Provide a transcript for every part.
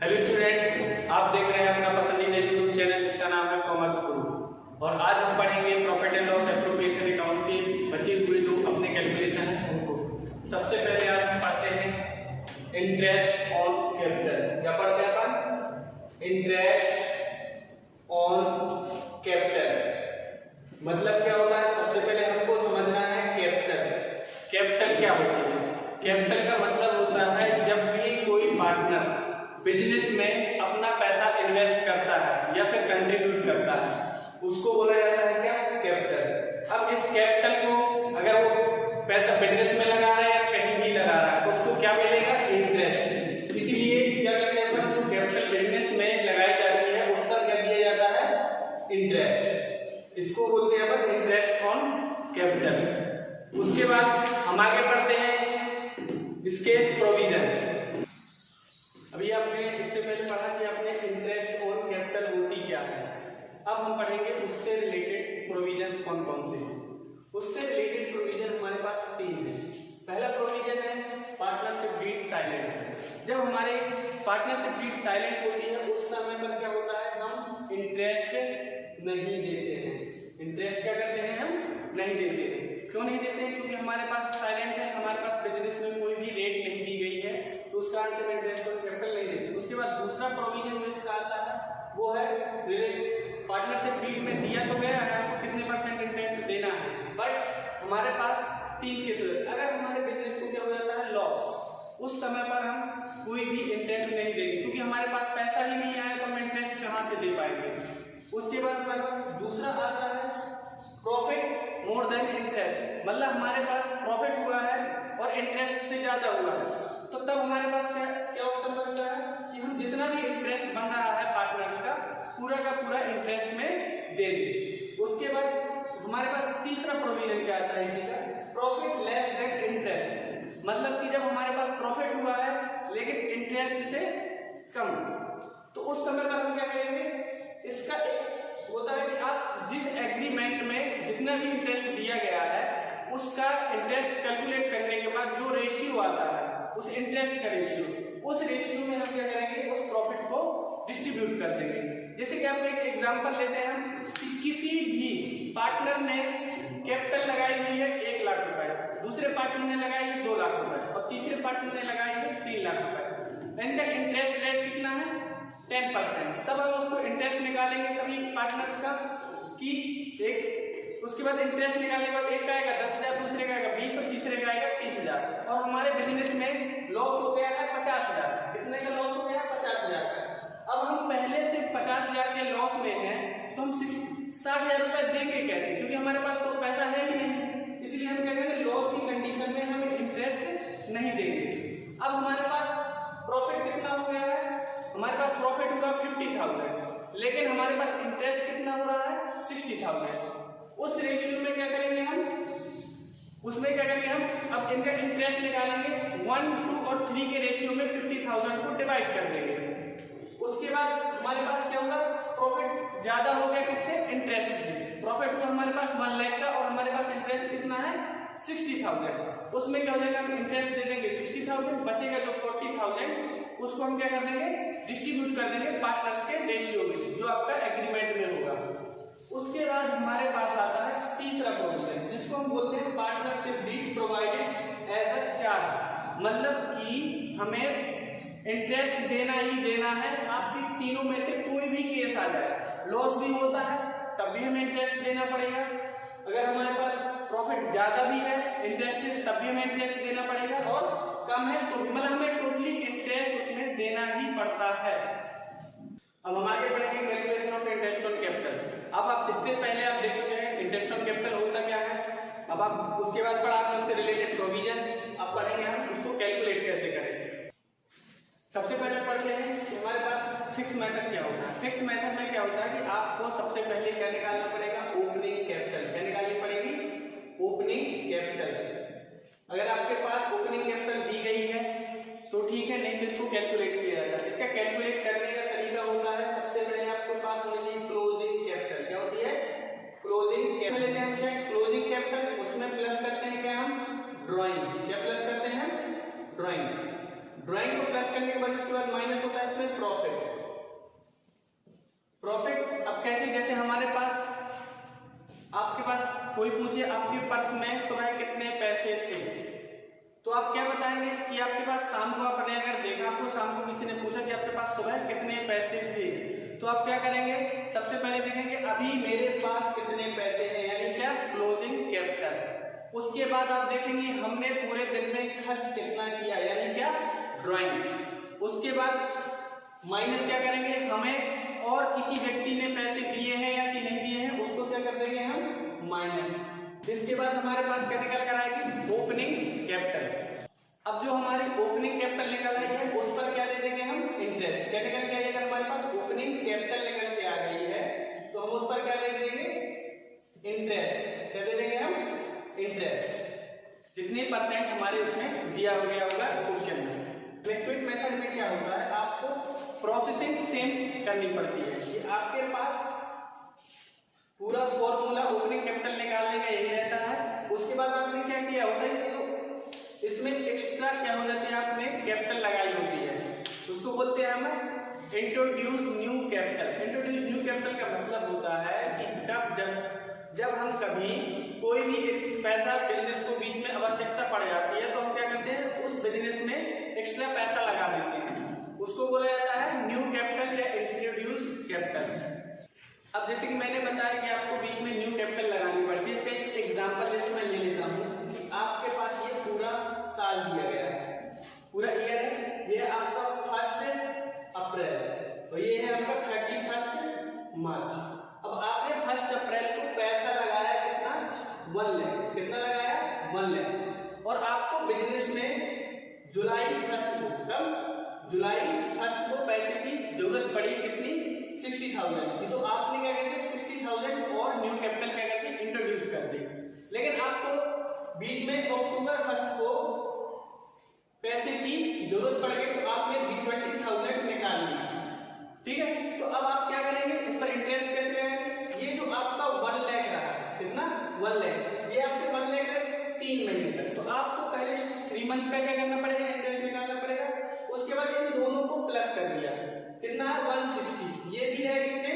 Hello student, आप देख रहे हैं अपना पसंदीदा यूट्यूब चैनल जिसका नाम है कॉमर्स गुरु। और आज हम पढ़ेंगे profit and loss appropriation account की बची हुई जो अपने कैलकुलेशन है उनको। सबसे पहले आज हम पढ़ते हैं इंटरेस्ट ऑन कैपिटल। क्या पढ़ते हैं अपन? इंटरेस्ट ऑन कैपिटल मतलब क्या होता है? सबसे पहले हमको समझना है कैपिटल। कैपिटल क्या होती है? कैपिटल का मतलब होता है जब भी कोई पार्टनर बिजनेस में अपना पैसा इन्वेस्ट करता है या फिर कंट्रीब्यूट करता है उसको बोला जाता है क्या? कैपिटल। अब इस कैपिटल को अगर वो पैसा बिजनेस में लगा रहा है या कहीं भी लगा रहा है तो उसको क्या मिलेगा? इंटरेस्ट। इसीलिए क्या करते हैं अपन, जो कैपिटल बिजनेस में लगाई जाती है उस पर क्या दिया जाता है? इंटरेस्ट। इसको बोलते हैं अपन इंटरेस्ट ऑन कैपिटल। उसके बाद हम आगे बढ़ते हैं इसके प्रोविजन। अभी आपने इससे पहले पढ़ा कि आपने इंटरेस्ट ऑन कैपिटल होती क्या है। अब हम पढ़ेंगे उससे रिलेटेड प्रोविजंस कौन कौन से हैं। उससे रिलेटेड प्रोविजन हमारे पास 3 है। पहला प्रोविजन है पार्टनरशिप डीड साइलेंट। जब हमारे पार्टनरशिप डीड साइलेंट होती है उस समय पर क्या होता है? हम इंटरेस्ट नहीं देते हैं। इंटरेस्ट क्या करते हैं? हम नहीं देते हैं। क्यों नहीं देते हैं? क्योंकि हमारे पास साइलेंट है, हमारे पास बिजनेस में कोई भी रेट नहीं दी गई है तो उस कारण से इंटरेस्ट ऑन कैपिटल नहीं देते। उसके बाद दूसरा प्रोविजन जो इसका आता है वो है पार्टनरशिप डीड में दिया तो गया है आपको कितने % इंटरेस्ट देना है, बट हमारे पास 3 केस होते हैं। अगर हमारे बिजनेस को क्या हो जाता है? लॉस, उस समय पर हम कोई भी इंटरेस्ट नहीं देंगे क्योंकि हमारे पास पैसा ही नहीं आया तो हम इंटरेस्ट कहाँ से दे पाएंगे। उसके बाद हमारे पास दूसरा आता है प्रॉफिट मोर देन इंटरेस्ट। मतलब हमारे पास प्रॉफिट हुआ है और इंटरेस्ट से ज्यादा हुआ है तो तब हमारे पास क्या ऑप्शन बनता है कि हम जितना भी इंटरेस्ट बन रहा है पार्टनर्स का पूरा इंटरेस्ट में दे दें। उसके बाद हमारे पास तीसरा प्रोविजन क्या आता है इसी का? Profit less than interest. मतलब कि जब हमारे पास प्रॉफिट हुआ है लेकिन इंटरेस्ट से कम तो उस समय पर हम क्या करेंगे? इसका एक होता है कि आप जिस एग्रीमेंट में जितना भी इंटरेस्ट दिया गया है उसका इंटरेस्ट कैलकुलेट करने के बाद जो रेशियो आता है उस इंटरेस्ट का रेशियो, उस रेशियो में हम क्या करेंगे? उस प्रॉफिट को डिस्ट्रीब्यूट कर देंगे। जैसे कि आप एक एग्जांपल लेते हैं हम कि किसी भी पार्टनर ने कैपिटल लगाई हुई है 1 लाख रुपए, दूसरे पार्टनर ने लगाई है 2 लाख रुपए और तीसरे पार्टनर ने लगाई है 3 लाख रुपए। इनका इंटरेस्ट रेट कितना है? 10%। तब हम उसको इंटरेस्ट निकालेंगे सभी पार्टनर्स का कि एक, उसके बाद इंटरेस्ट निकालने के बाद एक का आएगा 10,000, दूसरे का आएगा 20 और तीसरे का आएगा 30,000। और हमारे बिजनेस में लॉस हो गया है 50,000। कितने का लॉस हो गया? 50,000 का। अब हम पहले से 50,000 के लॉस में हैं तो हम 60,000 रुपए देंगे कैसे? क्योंकि हमारे पास तो पैसा है ही नहीं। इसलिए हम क्या करेंगे? लॉस की कंडीशन में हम इंटरेस्ट नहीं देंगे। अब हमारे पास प्रॉफिट कितना हो गया है? हमारे पास प्रॉफिट हुआ 50,000 लेकिन हमारे पास इंटरेस्ट कितना हो रहा है? 60,000। उस रेशियो में क्या करेंगे हम? उसमें क्या करेंगे हम? अब इनका इंटरेस्ट निकालेंगे 1, 2 और 3 के रेशियो में 50,000 को डिवाइड कर देंगे। उसके बाद हमारे पास क्या होगा? प्रॉफिट ज्यादा हो गया किससे? इंटरेस्ट से। प्रॉफिट तो हमारे पास 1 लाख का और हमारे पास इंटरेस्ट कितना है? 60,000। उसमें क्या हो जाएगा? हम इंटरेस्ट दे देंगे 60,000, बचेगा जो 40,000 उसको हम क्या कर देंगे? डिस्ट्रीब्यूट कर देंगे पार्टनर्स के रेशियो में जो आपका एग्रीमेंट में होगा। उसके बाद हमारे पास आता है तीसरा प्रोविजन जिसको हम बोलते हैं partnership deed provided as a charge. मतलब कि हमें इंटरेस्ट देना ही देना है। आपकी तीनों में से कोई भी केस आ जाए, लॉस भी होता है तब भी हमें इंटरेस्ट देना पड़ेगा, अगर हमारे पास प्रॉफिट ज्यादा भी है इंटरेस्ट तब भी हमें इंटरेस्ट देना पड़ेगा, और कम है तो मतलब हमें टोटली इंटरेस्ट उसमें देना ही पड़ता है। अब हम आगे बढ़ेंगे calculation of interest on capital. अब आप इससे पहले आप देख चुके हैं इंटरेस्ट ऑन कैपिटल होता क्या है। अब आप उसके बाद पढ़ा उससे रिलेटेड प्रोविजंस आप पढ़ेंगे हम उसको कैलकुलेट कैसे करें। सबसे पहले पढ़ते हैं कि हमारे पास फिक्स मेथड क्या होता है। फिक्स मेथड में क्या होता है कि आपको सबसे पहले क्या निकालना पड़ेगा? Opening capital. क्या निकालनी पड़ेगी? Opening capital. अगर आपके पास ओपनिंग कैपिटल दी गई है तो ठीक है, नहीं तो इसको कैलकुलेट किया जाता है। इसका कैलकुलेट करने का तरीका होता है सबसे पहले आपके पास होनी चाहिए क्लोजिंग कैपिटल। क्या होती है? क्लोजिंग कैपिटल लेते हैं क्या? क्लोजिंग कैपिटल उसमें प्लस करते हैं क्या हम? ड्राइंग। क्या प्लस करते हैं? ड्राइंग। ड्राइंग को प्लस करने के बाद बाद इसके बाद माइनस होता है इसमें प्रॉफिट। प्रॉफिट अब कैसे, जैसे हमारे पास, आपके पास कोई पूछे आपके पर्स में सुबह कितने पैसे थे, तो आप क्या बताएंगे कि आपके पास शाम को आपने अगर देखा, आपको शाम को किसी ने पूछा कि आपके पास सुबह कितने पैसे थे, तो आप क्या करेंगे, सबसे पहले देखेंगे अभी मेरे पास कितने पैसे हैं, यानी क्या, क्लोजिंग कैपिटल। उसके बाद आप देखेंगे हमने पूरे दिन में खर्च कितना किया, यानी क्या, ड्राइंग। उसके बाद माइनस क्या करेंगे, हमें और किसी व्यक्ति ने पैसे दिए हैं या कि नहीं दिए हैं, उसको क्या कर देंगे हम, माइनस। इसके बाद हमारे पास क्या निकल कर आएगी, ओपनिंग कैपिटल। अब जो हमारी ओपनिंग कैपिटल निकल आई है उस पर क्या दे देंगे हम, इंटरेस्ट। क्या निकल के आई, अगर हमारे पास ओपनिंग कैपिटल निकल के आ गई है तो हम उस पर क्या दे देंगे, इंटरेस्ट। क्या दे देंगे हम, इंटरेस्ट, जितने परसेंट हमारे उसमें दिया हो गया होगा क्वेश्चन में। लिक्विड मेथड में क्या होता है, आपको प्रोसेसिंग सेम करनी पड़ती है कि आपके पास पूरा फॉर्मूला ओपनिंग कैपिटल निकालने का यही रहता है। उसके बाद आपने क्या किया होता है, तो इसमें एक्स्ट्रा क्या हो जाती है, आपने कैपिटल लगाई होती है, उसको बोलते हैं हम introduce new capital. Introduce new capital का मतलब होता है कि जब हम कभी कोई भी एक पैसा बिजनेस को बीच में आवश्यकता पड़ जाती है तो हम क्या करते हैं, उस बिजनेस में एक्स्ट्रा पैसा लगा देते हैं, उसको बोला जाता है न्यू कैपिटल या इंट्रोड्यूस कैपिटल। अब जैसे कि मैंने बताया कि आपको बीच में न्यू कैपिटल लगानी पड़ती है। इसका एक एग्जांपल जैसे मैं ले लेता हूँ, आपके पास ये पूरा साल दिया गया है, पूरा ईयर है, ये आपका 1 अप्रैल और ये है आपका 31 मार्च। अब आपने 1 अप्रैल को पैसा लगाया कितना, 1 लाख। कितना लगाया, 1 लाख। और आपको बिजनेस में जुलाई 1 को, कब, जुलाई 1 को पैसे की जरूरत पड़ी, कितनी, 60,000 की। तो आपने क्या करके 60,000 और न्यू कैपिटल क्या करके इंट्रोड्यूस कर दी। लेकिन आपको बीच में अक्टूबर 1 को पैसे की जरूरत पड़ गई तो आपने 20,000 निकाल ली, ठीक है। तो अब आप क्या करेंगे, इस पर इंटरेस्ट कैसे लगाएंगे, ये जो आपका 1 लाख रहा, कितना, 1 लाख, ये आपके 1 लाख है 3 महीने तक, तो आपको पहले 3 मंथ का क्या करना पड़ेगा, इंटरेस्ट निकालना पड़ेगा। उसके बाद इन दोनों को प्लस कर दिया, कितना है, 160, ये भी है कितने,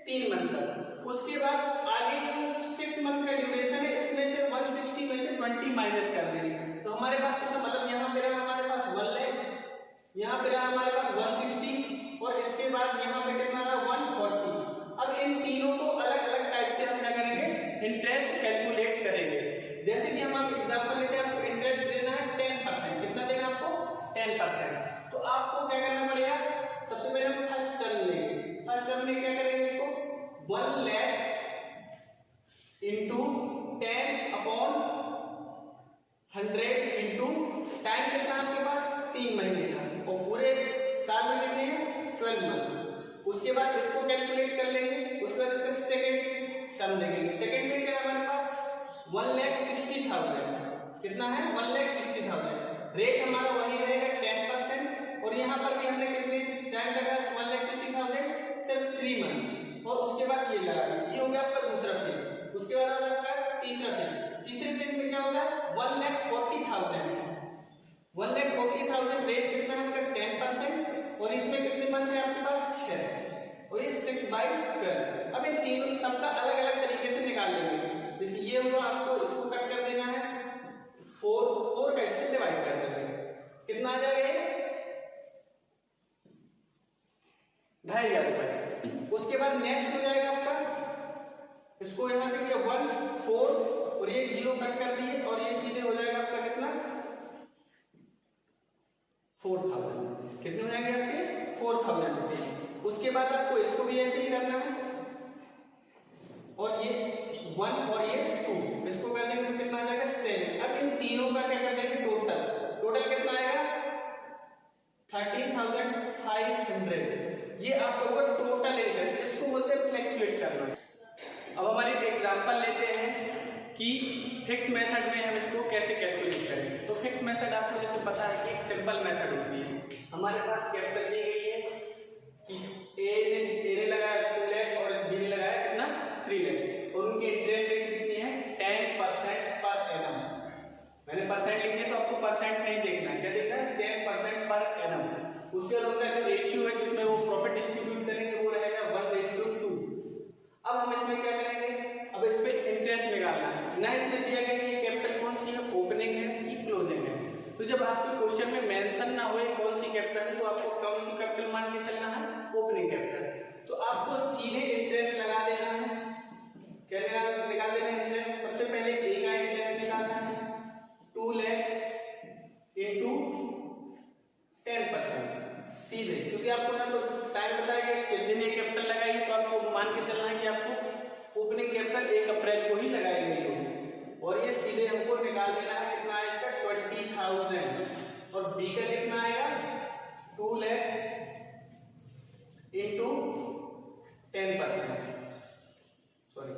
3 मंथ तक। उसके बाद आगे जो 6 मंथ का ड्यूरेशन है इसमें से 160 में से 20 माइनस कर देंगे, तो हमारे पास कितना, मतलब यहाँ पे रहा हमारे पास 1 लाख, यहाँ पे रहा हमारे पास 160 और इसके बाद यहाँ पे कितना रहा, 140। अब इन तीनों को अलग अलग टाइप से हम क्या करेंगे, इंटरेस्ट कैलकुलेट करेंगे। जैसे कि हम आप एग्जांपल लेते हैं, आपको इंटरेस्ट देना है 10%, कितना देना आपको, 10%। तो आपको क्या करना पड़ेगा, सबसे पहले हम फर्स्ट टर्म लेंगे। फर्स्ट टर्म में क्या करेंगे, इसको 1 लाख इंटू 10/100 इंटू टाइम कितना आपके पास, 3 महीने का, और पूरे साल में कितने हैं, 12 मंथ। उसके बाद इसको कैलकुलेट कर लेंगे, उसके बाद इसका सेकंड टर्म देखेंगे। सेकंड में क्या है हमारे पास, 1,60,000, कितना है, 1,60,000। रेट हमारा वही रहेगा 10%, और यहाँ पर भी हमने कितने टाइम लगा, 1,60,000 सिर्फ 3 मंथ, और उसके बाद ये लगा, ये हो गया आपका दूसरा फेज। उसके बाद आपका तीसरा फेज, तीसरे फेज में क्या होगा, 1,40,000, 1,40,000 रेट कितना है आपका 10%, और इसमें कितने मंथ है आपके पास, 6, और ये 6/12। अब इन तीनों सबका अलग अलग तरीके से निकाल लेंगे। जैसे ये हुआ, आपको इसको कट कर देना है, 4 का इससे डिवाइड कर देंगे, कितना आ जाएगा, 2,500 रुपए। उसके बाद नेक्स्ट हो जाएगा आपका, इसको यहां से किया 1, 4 और ये 0 कट कर दिए, और ये सीधे हो जाएगा आपका कितना, 4,000। कितने हो जाएंगे आपके, 4,000 रुपए। उसके बाद आपको इसको भी ऐसे ही करना है, और ये 1 और ये 2, इसको कर लेंगे तो कितना आ जाएगा, 7। अब इन तीनों का क्या कर देंगे, टोटल कितना आएगा, 13,500। ये आप लोगों का टोटल इनकम, इसको बोलते हैं फ्लैक्चुएट करना। अब हमारे एक एग्जांपल लेते हैं कि फिक्स मेथड में हम इसको कैसे कैलकुलेट करें। तो फिक्स मेथड आपको जैसे पता है कि एक सिंपल मेथड होती है। हमारे पास कैपिटल दी गई है कि ए ने लगाया 2 लाख और बी ने लगाया कितना, 3 लाख, और उनकी इंटरेस्ट रेट कितनी है, 10% पर एनम। मैंने परसेंट लिख दिया तो आपको परसेंट नहीं देखना, क्या देखना है, 10% पर एनम। उसके बाद उनका जो रेशियो है जिसमें वो प्रॉफिट डिस्ट्रीब्यूट करेंगे वो रहेगा 1:2। अब हम इसमें क्या करेंगे, अब इस पे इंटरेस्ट निकालना है ना। इसमें दिया गया है कैपिटल कौन सी है, ओपनिंग है कि क्लोजिंग है। तो जब आपके क्वेश्चन में मेंशन ना हो कौन सी कैपिटल है तो आपको कौन सी कैपिटल मान के चलना है, ओपनिंग कैपिटल। तो आपको सीधे इंटरेस्ट लगा देना है। क्या निकाल देना है इंटरेस्ट, सबसे पहले ए का इंटरेस्ट निकालना है 2 लाख इंटू 10% सीधे, क्योंकि आपको ना तो टाइम बताया कि किस दिन ये कैपिटल लगाएगी तो आपको मान के चलना है कि आपको ओपनिंग कैपिटल 1 अप्रैल को ही लगाई गई होगी। और ये सीधे हमको निकाल देना है कितना है इसका 20,000 और बी का कितना आएगा 2 लाख इंटू 10%, सॉरी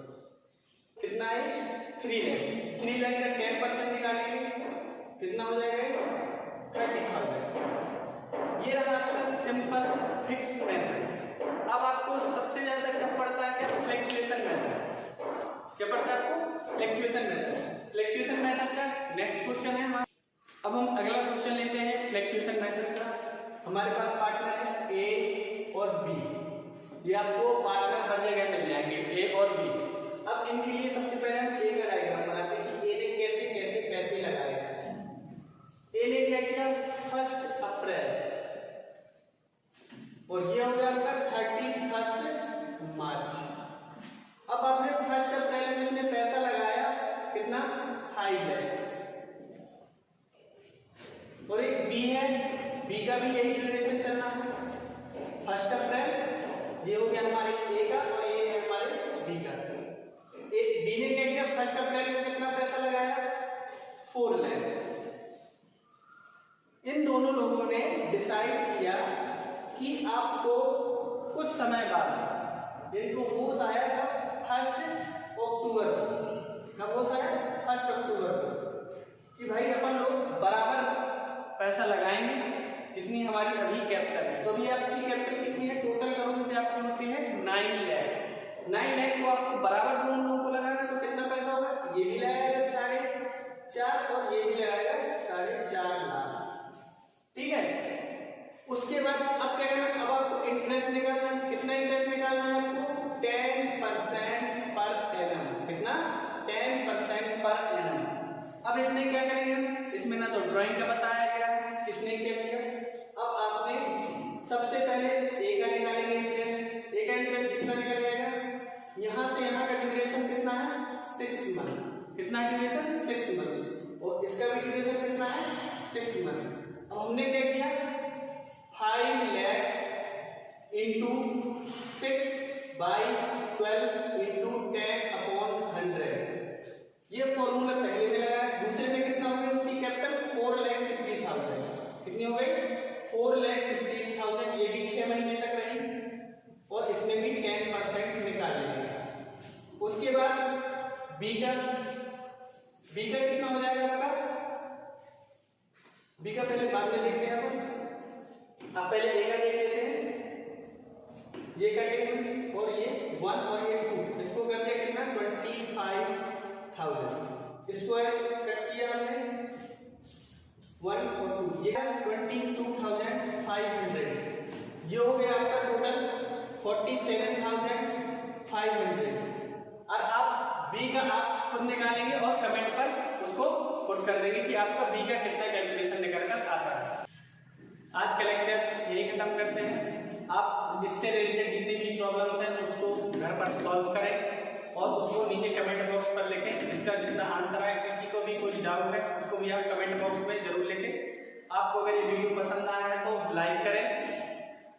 कितना है 3 लाख। 3 लाख का 10% निकालेंगे कितना हो जाएगा 30,000। ये रहा आपका सिंपल फिक्स मेथड। अब आपको सबसे ज्यादा कब पड़ता है क्या, फ्लैक्चुएशन मेथड। क्या पड़ता है आपको, फ्लैक्चुएशन मेथड। फ्लैक्चुएशन मेथड का नेक्स्ट क्वेश्चन है हमारा। अब हम अगला क्वेश्चन लेते हैं फ्लैक्चुएशन मेथड का। हमारे पास पार्टनर है ए और बी, ये आपको पार्टनर हर जगह मिल जाएंगे ए और बी। अब इनके लिए सबसे पहले हम ए का डायग्राम बनाते हैं कि ए ने कैसे कैसे पैसे लगाए। ए ने क्या किया 1 अप्रैल और ये हो गया आपका 31 मार्च। अब आपने 1 अप्रैल में इसने पैसा लगाया कितना 5 लाख। और एक बी है, बी का भी यही ड्यूरेशन चलना है 1 अप्रैल, ये हो गया हमारे ए का और ये है हमारे बी का। बी ने क्या किया 1 अप्रैल में कितना पैसा लगाया 4 लाख। इन दोनों लोगों ने डिसाइड किया कि आपको कुछ समय बाद, इनको होश आया था 1 अक्टूबर को। कब होश आया 1 अक्टूबर को कि भाई अपन लोग बराबर पैसा लगाएंगे जितनी हमारी अभी कैपिटल है। तो अभी आपकी कैपिटल कितनी है, टोटल करोगे तो आपकी होती है 9 लाख। 9 लाख को आपको बराबर दोनों लोगों को लगाना, तो कितना पैसा होगा, ये भी लगाएगा 4.5 और ये भी लगाएगा 4.5 लाख। ठीक है। उसके बाद अब क्या करना, अब आपको इंटरेस्ट निकालना है। कितना इंटरेस्ट निकालना है आपको 10% पर एनम। कितना 10% पर एनम। अब इसमें क्या करेंगे, इसमें ना तो ड्राइंग का बताया गया है, किसने क्या किया। अब आपने सबसे पहले ए का निकालेंगे इंटरेस्ट। ए का इंटरेस्ट कितना निकलेगा, यहां से यहां का ड्यूरेशन कितना है 6 मंथ। कितना ड्यूरेशन 6 मंथ। और इसका भी ड्यूरेशन कितना है 6 मंथ। अब हमने क्या किया 5 लाख इंटू 6/12 इंटू 10/100। ये फॉर्मूला पहले में लगा। दूसरे में कितना हो गया उसकी कैपिटल 4,50,000। कितनी हो गई 4,50,000। ये भी 6 महीने तक रही और इसमें भी 10% निकाल लिया। उसके बाद बी का कितना हो जाएगा आपका, बी का पहले बाद में देखते हैं आप पहले ए का देख लेते हैं। ये कटेंगे और ये 1 और ये 2, इसको कर दिया कितना 25,000। इसको कट किया हमने 1 और 2, ये 22,500। ये हो गया आपका टोटल 47,500। और आप बी का आप खुद निकालेंगे और कमेंट पर उसको पुट कर देंगे कि आपका बी का कितना कैलकुलेशन निकल कर आता है। आज का लेक्चर यही खत्म करते हैं। आप इससे रिलेटेड जितनी भी प्रॉब्लम्स हैं उसको घर पर सॉल्व करें और उसको नीचे कमेंट बॉक्स पर लिखें। इसका जितना आंसर है, किसी को भी कोई डाउट है उसको भी आप कमेंट बॉक्स में जरूर लिखें। आपको अगर ये वीडियो पसंद आया है तो लाइक करें।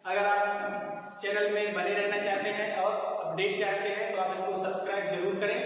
अगर आप चैनल में बने रहना चाहते हैं और अपडेट चाहते हैं तो आप इसको सब्सक्राइब जरूर करें।